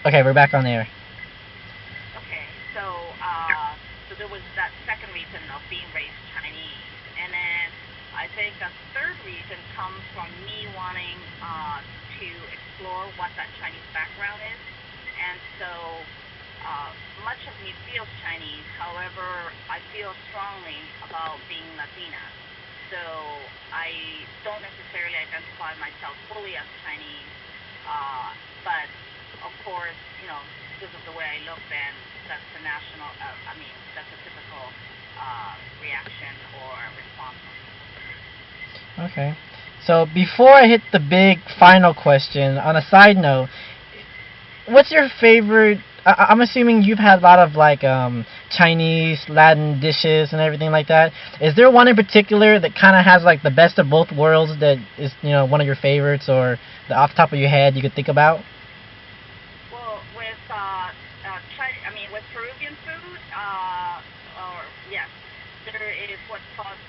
Okay, we're back on air. Okay, so there was that second reason of being raised Chinese, and then I think a third reason comes from me wanting to explore what that Chinese background is, and so much of me feels Chinese. However, I feel strongly about being Latina, so I don't necessarily identify myself fully as Chinese, but of course, because of the way I look, then that's the national, that's a typical reaction or response from people. Okay. So before I hit the big final question, on a side note, what's your favorite? I'm assuming you've had a lot of like Chinese, Latin dishes and everything like that. Is there one in particular that kind of has like the best of both worlds that is one of your favorites, or the off the top of your head you could think about? Well, with with Peruvian food, or yes, there is what's called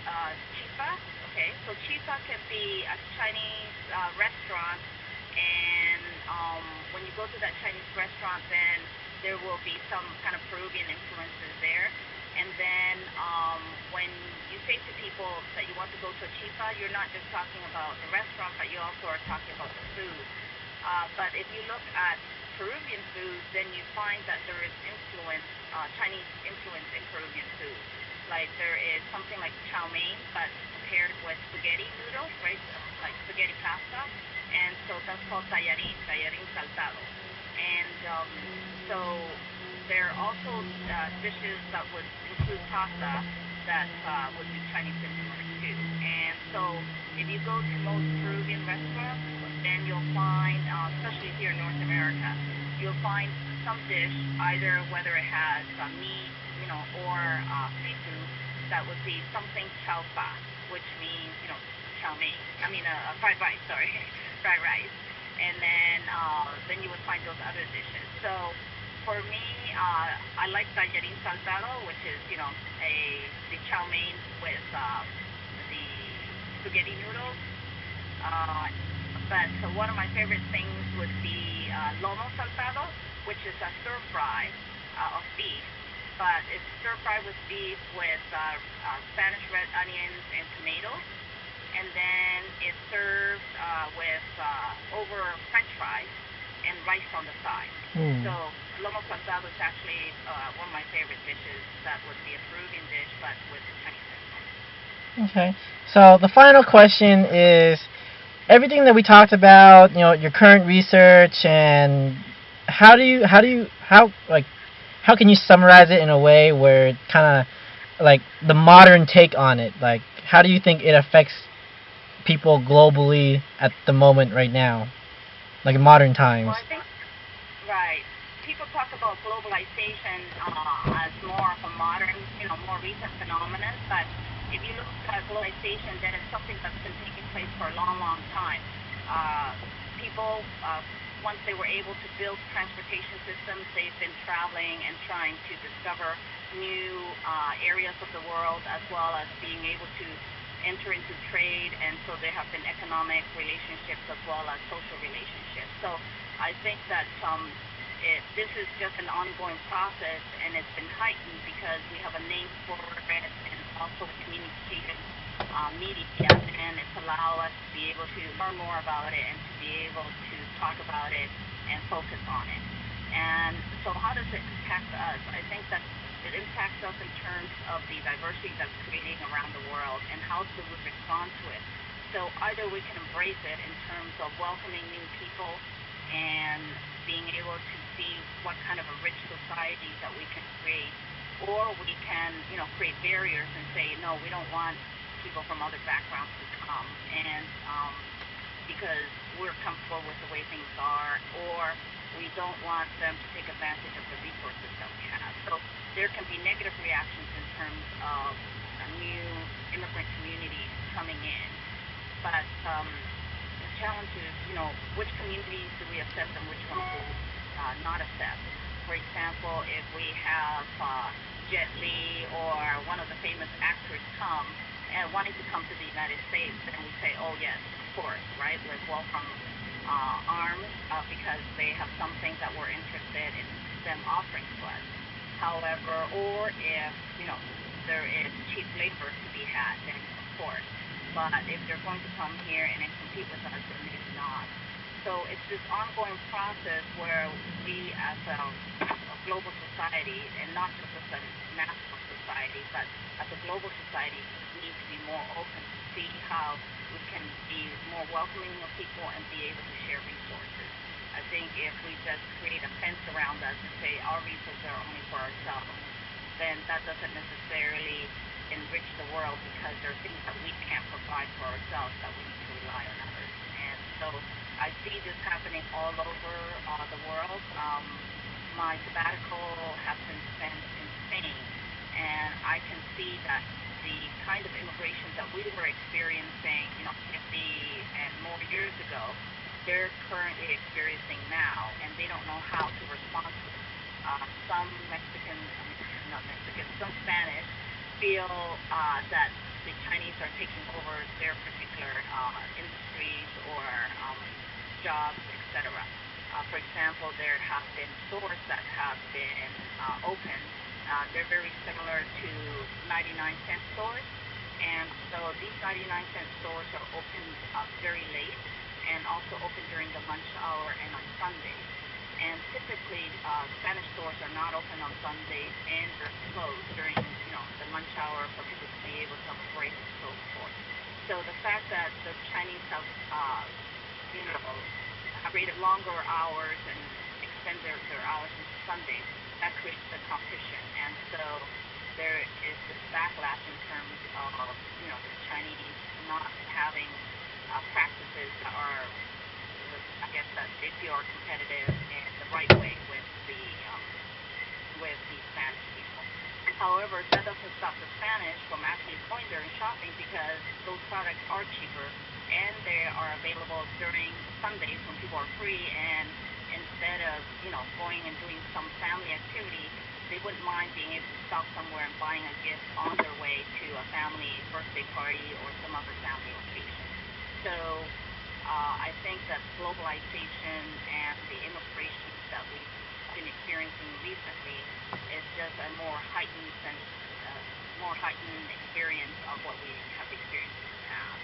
chifa. Okay, so chifa can be a Chinese restaurant, and when you go to that Chinese restaurant, then there will be some kind of Peruvian influences there. And then when you say to people that you want to go to a chifa, you're not just talking about the restaurant, but you also are talking about the food. But if you look at Peruvian food, then you find that there is Chinese influence in Peruvian food. Like there is something like chow mein, but prepared with spaghetti noodles, right? Like spaghetti pasta, and so that's called tallarin saltado. And so there are also dishes that would include pasta that would be Chinese influence too. And so if you go to most Peruvian restaurants, then you'll find, especially here in North America, you'll find some dish, either whether it has meat, or seafood, that would be something chow fa, which means, chow mein. Fried rice, sorry, fried rice. And then you would find those other dishes. So for me, I like tallarin saltado, which is, the chow mein with the spaghetti noodles. Uh, but one of my favorite things would be lomo saltado, which is a stir fry of beef. But it's stir fry with beef with Spanish red onions and tomatoes, and then it's served with over French fries and rice on the side. Hmm. So lomo saltado is actually one of my favorite dishes. That would be a Peruvian dish, but with Chinese influence. Okay. So the final question is everything that we talked about, your current research, and how can you summarize it in a way where it kind of like the modern take on it? Like, how do you think it affects people globally at the moment right now, like in modern times? Well, I think right. People talk about globalization as more of a modern, more recent phenomenon. But if you look at globalization, then it's something that's been taking place for a long, long time. Uh, People, once they were able to build transportation systems, they've been traveling and trying to discover new areas of the world, as well as being able to enter into trade. And so there have been economic relationships as well as social relationships. So I think that this is just an ongoing process, and it's been heightened because we have a name for it, and also the communication media, and it's allowed us to be able to learn more about it and to be able to talk about it and focus on it. And so, how does it impact us? I think that it impacts us in terms of the diversity that's creating around the world, and how do we respond to it. So either we can embrace it in terms of welcoming new people and being able to see what kind of a rich society that we can create, or we can, create barriers and say, no, we don't want people from other backgrounds to come, and because we're comfortable with the way things are, or we don't want them to take advantage of the resources that we have. So there can be negative reactions in terms of new immigrant communities coming in, but the challenge is, which communities do we accept and which ones do we not accept. For example, if we have Jet Li or one of the famous actors come and wanting to come to the United States, then we say, oh yes, of course, right? Let's welcome arms because they have something that we're interested in them offering to us. However, or if there is cheap labor to be had, then of course. But if they're going to come here and then compete with us, then maybe not. So it's this ongoing process where we, as a global society, and not just as a national society, but as a global society, need to be more open to see how we can be more welcoming of people and be able to share resources. I think if we just create a fence around us and say our resources are only for ourselves, then that doesn't necessarily enrich the world, because there are things that we can't provide for ourselves that we need to rely on others. And so I see this happening all over the world. My sabbatical has been spent in Spain, and I can see that the kind of immigration that we were experiencing, 50 and more years ago, they're currently experiencing now, and they don't know how to respond to it. Some not Mexican, some Spanish feel that the Chinese are taking over their particular industries or jobs, etc. For example, there have been stores that have been opened. They're very similar to 99-cent stores, and so these 99-cent stores are open very late, and also open during the lunch hour and on Sundays. And typically, Spanish stores are not open on Sundays, and they're closed during, the lunch hour for people to be able to have a break and so forth. So the fact that the Chinese have, created longer hours and extend their hours into Sundays, that creates the competition. And so there is this backlash in terms of, the Chinese not having practices that are, I guess, that they feel are competitive and the right way with the Spanish people. However, that doesn't stop the Spanish from actually going there and shopping, because those products are cheaper and they are available during Sundays when people are free. And instead of going and doing some family activity, they wouldn't mind being able to stop somewhere and buying a gift on their way to a family birthday party or some other family occasion. So I think that globalization and the immigration that we've been experiencing recently is just a more heightened experience of what we have experienced in the past.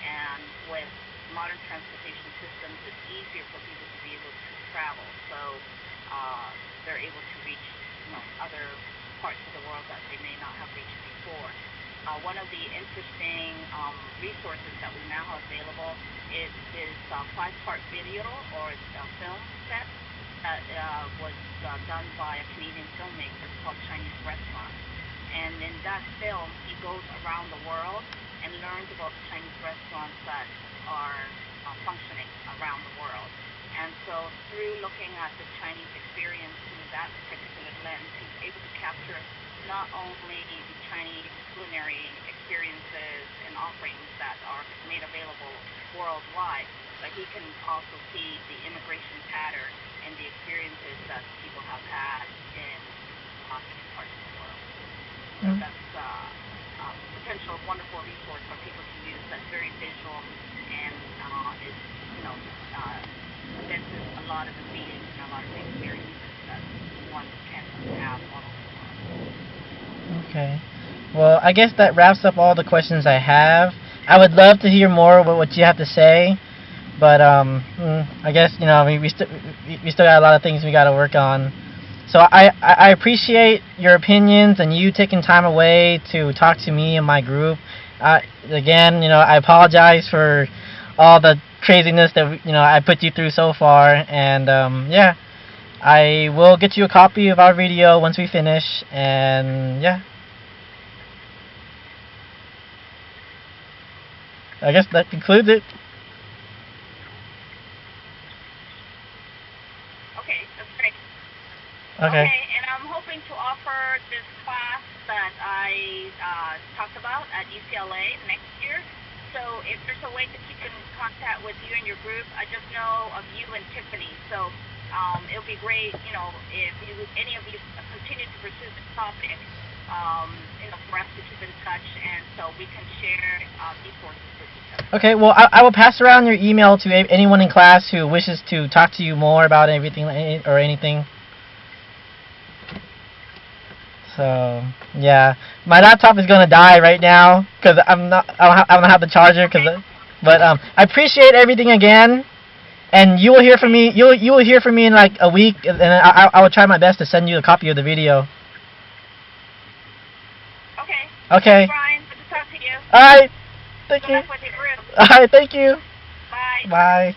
And with modern transportation systems, it's easier for people to be able to travel, so they're able to reach other parts of the world that they may not have reached before. One of the interesting resources that we now have available is this 5-part video or film set that was done by a Canadian filmmaker called Chinese Restaurant. And in that film, he goes around the world and learns about Chinese restaurants that are functioning around the world. And so through looking at the Chinese experience through that particular lens, he's able to capture not only the Chinese culinary experiences and offerings that are made available worldwide, but he can also see the immigration pattern and the experiences that people have had in different parts of the world. So that's a potential wonderful resource for people to use that's very visual and is, condenses a lot of the feelings and a lot of the experiences that one can have all over the world. Okay. Well, I guess that wraps up all the questions I have. I would love to hear more about what you have to say, but I guess we still got a lot of things we got to work on. So I appreciate your opinions and you taking time away to talk to me and my group. Again, I apologize for all the craziness that I put you through so far, and yeah, I will get you a copy of our video once we finish, and yeah. I guess that concludes it. Okay, that's great. Okay. And I'm hoping to offer this class that I talked about at UCLA next year. So if there's a way to keep in contact with you and your group, I just know of you and Tiffany. So it would be great, if any of you continue to pursue this topic, for us to keep in touch, and so we can share resources with each other. Okay, well, I will pass around your email to anyone in class who wishes to talk to you more about everything or anything. So yeah, my laptop is gonna die right now because I don't have the charger. But I appreciate everything again, and you will hear from me. You will hear from me in like a week, and I will try my best to send you a copy of the video. Okay. Okay. Brian, good to talk to you. All right. Thank you. Good luck with your group. All right. Thank you. Bye. Bye.